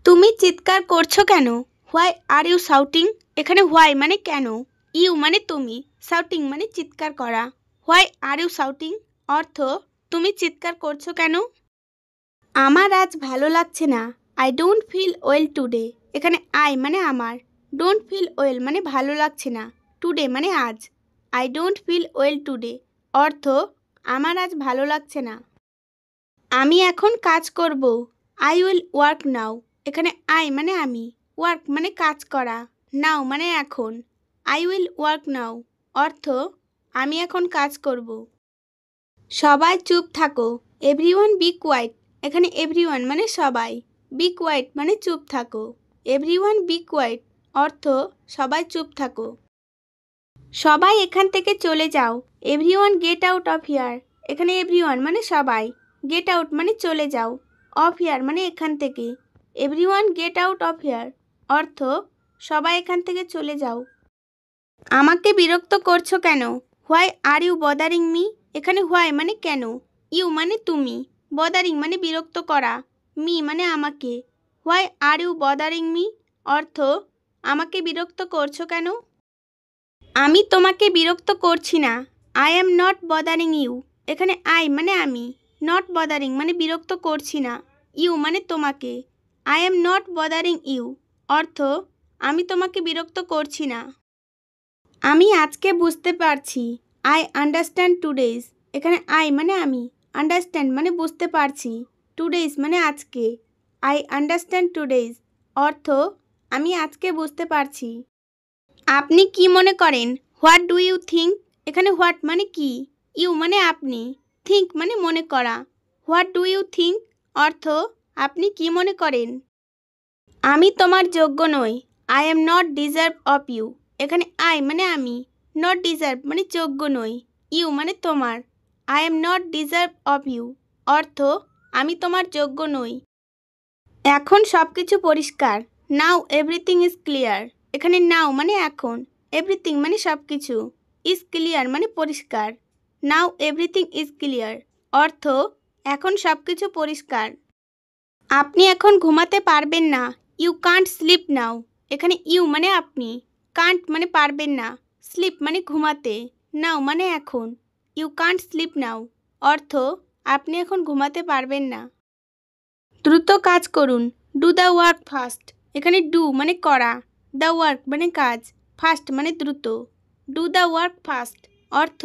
তুমি চিৎকার করছো কেন? Why are you shouting? এখানে হোয়াই মানে কেন, ইউ মানে তুমি, শাউটিং মানে চিৎকার করা। হোয়াই আর ইউ শাউটিং অর্থ তুমি চিৎকার করছো কেন? আমার আজ ভালো লাগছে না। I don't feel well today. এখানে আই মানে আমার, ডোন্ট ফিল ওয়েল মানে ভালো লাগছে না, টুডে মানে আজ। I don't feel well today অর্থ আমার আজ ভালো লাগছে না। আমি এখন কাজ করব। আই উইল ওয়ার্ক নাও। এখানে আই মানে আমি, ওয়ার্ক মানে কাজ করা, নাও মানে এখন। আই উইল ওয়ার্ক নাও অর্থ আমি এখন কাজ করব। সবাই চুপ থাকো। Everyone be quiet. এখানে এভরিওয়ান মানে সবাই, বি কোয়াইট মানে চুপ থাকো। এভরিওয়ান বি কোয়াইট অর্থ সবাই চুপ থাকো। সবাই এখান থেকে চলে যাও। Everyone get out of here. এখানে এভরিওয়ান মানে সবাই, গেট আউট মানে চলে যাও, অফ হিয়ার মানে এখান থেকে। Everyone get out of here অর্থ সবাই এখান থেকে চলে যাও। আমাকে বিরক্ত করছো কেন? Why are you bothering me? এখানে হোয়াই মানে কেন, ইউ মানে তুমি, বদারিং মানে বিরক্ত করা, মি মানে আমাকে। Why are you bothering me অর্থ আমাকে বিরক্ত করছো কেন? আমি তোমাকে বিরক্ত করছি না। I am not bothering you. এখানে আই মানে আমি, নট বদারিং মানে বিরক্ত করছি না, ইউ মানে তোমাকে। I am not bothering you অর্থ আমি তোমাকে বিরক্ত করছি না। আমি আজকে বুঝতে পারছি। I understand today's. এখানে আই মানে আমি, আন্ডারস্ট্যান্ড মানে বুঝতে পারছি, টুডেজ মানে আজকে। আই আন্ডারস্ট্যান্ড টুডেজ অর্থ আমি আজকে বুঝতে পারছি। আপনি কি মনে করেন? What do you think? এখানে হোয়াট মানে কি, ইউ মানে আপনি, থিঙ্ক মানে মনে করা। হোয়াট ডু ইউ থিঙ্ক অর্থ আপনি কি মনে করেন? আমি তোমার যোগ্য নই। I am not deserve of you. এখানে আই মানে আমি, নট ডিজার্ভ মানে যোগ্য নই, ইউ মানে তোমার। I am not deserve of you অর্থ আমি তোমার যোগ্য নই। এখন সব কিছু পরিষ্কার। Now everything is clear. এখানে নাও মানে এখন, এভরিথিং মানে সব কিছু, ইজ ক্লিয়ার মানে পরিষ্কার। নাও এভরিথিং ইজ ক্লিয়ার অর্থ এখন সব কিছু পরিষ্কার। আপনি এখন ঘুমাতে পারবেন না। You can't sleep now. এখানে ইউ মানে আপনি, কান্ট মানে পারবেন না, স্লিপ মানে ঘুমাতে, নাও মানে এখন। ইউ কান্ট স্লিপ নাও অর্থ আপনি এখন ঘুমাতে পারবেন না। দ্রুত কাজ করুন। Do the work fast. এখানে ডু মানে করা, দ্য ওয়ার্ক মানে কাজ, ফাস্ট মানে দ্রুত। ডু দ্য ওয়ার্ক ফাস্ট অর্থ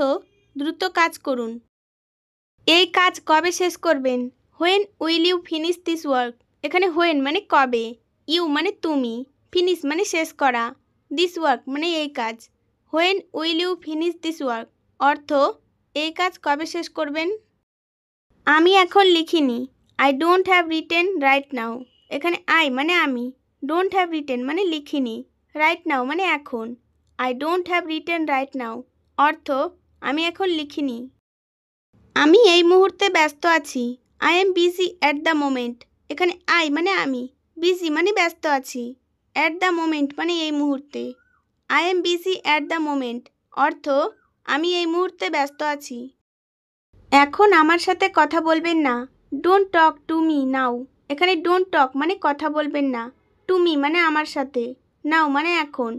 দ্রুত কাজ করুন। এই কাজ কবে শেষ করবেন? When will you finish this work? এখানে হোয়েন মানে কবে, ইউ মানে তুমি, ফিনিশ মানে শেষ করা, দিস ওয়ার্ক মানে এই কাজ। When will you finish this work অর্থ এই কাজ কবে শেষ করবেন? আমি এখন লিখিনি। I don't have written right now. এখানে আই মানে আমি, ডোন্ট হ্যাভ রিটেন মানে লিখিনি, রাইট নাও মানে এখন। I don't have written right নাও অর্থ আমি এখন লিখিনি। আমি এই মুহূর্তে ব্যস্ত আছি। I am busy at the moment. এখানে আই মানে আমি, বিজি মানে ব্যস্ত আছি, অ্যাট দ্য মোমেন্ট মানে এই মুহূর্তে। I am busy at the moment অর্থ আমি এই মুহূর্তে ব্যস্ত আছি। এখন আমার সাথে কথা বলবেন না। Don't talk to me now. এখানে ডোন্ট টক মানে কথা বলবেন না, টু মি মানে আমার সাথে, নাও মানে এখন।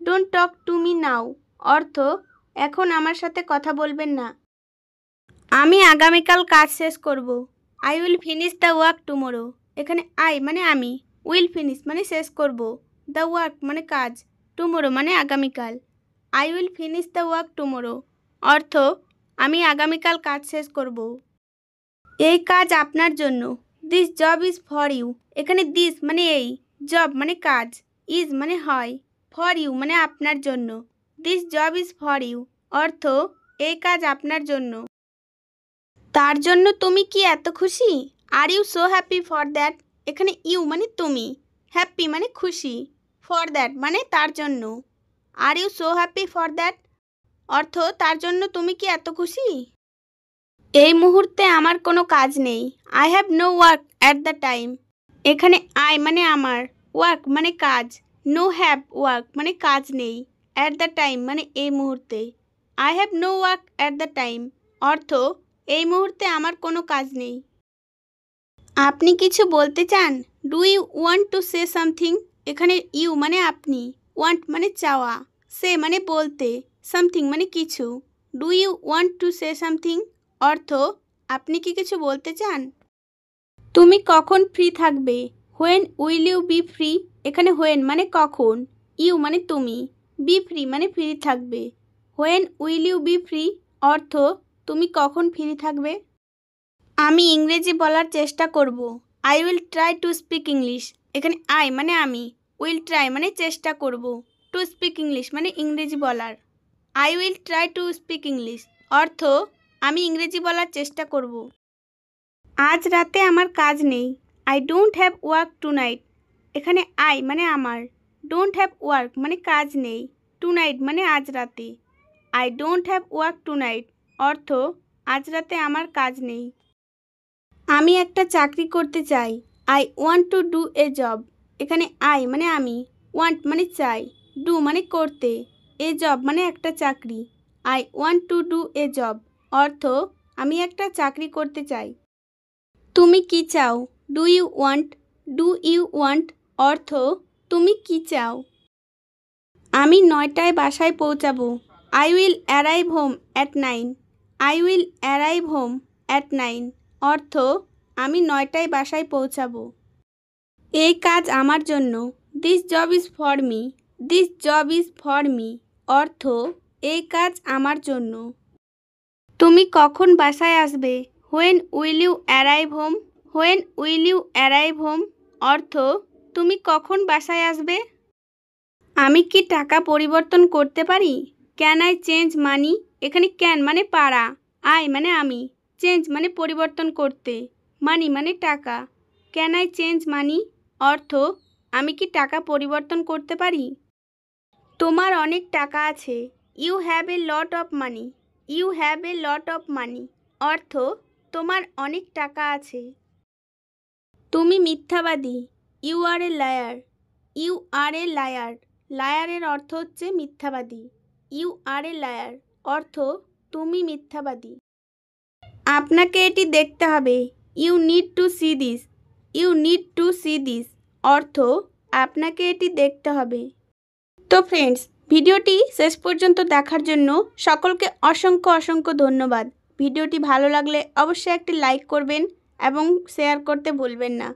Don't talk to me now অর্থ এখন আমার সাথে কথা বলবেন না। আমি আগামীকাল কাজ শেষ করব। I will finish the work tomorrow. এখানে আই মানে আমি, উইল ফিনিশ মানে শেষ করব, দ্য ওয়ার্ক মানে কাজ, টুমোরো মানে আগামীকাল। I will finish the work tomorrow অর্থ আমি আগামীকাল কাজ শেষ করব। এই কাজ আপনার জন্য। This job is for you. এখানে দিস মানে এই, জব মানে কাজ, ইজ মানে হয়, ফর ইউ মানে আপনার জন্য। This job is for you অর্থ এই কাজ আপনার জন্য। তার জন্য তুমি কি এত খুশি? Are you so happy for that? এখানে ইউ মানে তুমি, হ্যাপি মানে খুশি, ফর দ্যাট মানে তার জন্য। Are you so happy for that অর্থ তার জন্য তুমি কি এত খুশি? এই মুহূর্তে আমার কোনো কাজ নেই। I have no work at the time. এখানে আই মানে আমার, ওয়ার্ক মানে কাজ, নো হ্যাভ ওয়ার্ক মানে কাজ নেই, অ্যাট দ্য টাইম মানে এই মুহূর্তে। I have no work at the time অর্থ এই মুহূর্তে আমার কোনো কাজ নেই। আপনি কিছু বলতে চান? Do you want to say something? এখানে ইউ মানে আপনি, ওয়ান্ট মানে চাওয়া, সে মানে বলতে, সামথিং মানে কিছু। Do you want to say something অর্থ আপনি কি কিছু বলতে চান? তুমি কখন ফ্রি থাকবে? When will you be free? এখানে হোয়েন মানে কখন, ইউ মানে তুমি, বি ফ্রি মানে ফ্রি থাকবে। When will you be free অর্থ তুমি কখন ফ্রি থাকবে? আমি ইংরেজি বলার চেষ্টা করব। I will try to speak English. এখানে আই মানে আমি, উইল ট্রাই মানে চেষ্টা করব, টু স্পিক ইংলিশ মানে ইংরেজি বলার। I will try to speak English অর্থ আমি ইংরেজি বলার চেষ্টা করব। আজ রাতে আমার কাজ নেই। I don't have work tonight. এখানে আই মানে আমার, ডোন্ট হ্যাভ ওয়ার্ক মানে কাজ নেই, টু নাইট মানে আজ রাতে। I don't have work tonight অর্থ আজ রাতে আমার কাজ নেই। আমি একটা চাকরি করতে চাই। I want to do a job. এখানে আই মানে আমি, ওয়ান্ট মানে চাই, ডু মানে করতে, এ জব মানে একটা চাকরি। I want to do a job অর্থ আমি একটা চাকরি করতে চাই। তুমি কি চাও? Do you want? Do you want অর্থ তুমি কি চাও? আমি 9টায় বাসায় পৌঁছাবো। I will arrive home at 9। I will arrive home at 9 অর্থ আমি 9টায় বাসায় পৌঁছাবো। এই কাজ আমার জন্য। This job is for me. This job is for me অর্থ এই কাজ আমার জন্য। তুমি কখন বাসায় আসবে? When will you arrive home? When will you arrive home অর্থ তুমি কখন বাসায় আসবে? আমি কি টাকা পরিবর্তন করতে পারি? ক্যান আই চেঞ্জ মানি? এখানে ক্যান মানে পারা, আই মানে আমি, চেঞ্জ মানে পরিবর্তন করতে, মানি মানে টাকা। ক্যান আই চেঞ্জ মানি অর্থ আমি কি টাকা পরিবর্তন করতে পারি? তোমার অনেক টাকা আছে। You have a lot of money. You have a lot of money অর্থ তোমার অনেক টাকা আছে। তুমি মিথ্যাবাদী। You are a liar. You are a liar. লায়ারের অর্থ হচ্ছে মিথ্যাবাদী। ইউ আর এ লায়ার অর্থ তুমি মিথ্যাবাদী। আপনাকে এটি দেখতে হবে। You need to see this. You need to see this অর্থ আপনাকে এটি দেখতে হবে। তো ফ্রেন্ডস, ভিডিওটি শেষ পর্যন্ত দেখার জন্য সকলকে অসংখ্য অসংখ্য ধন্যবাদ। ভিডিওটি ভালো লাগলে অবশ্যই একটি লাইক করবেন এবং শেয়ার করতে ভুলবেন না।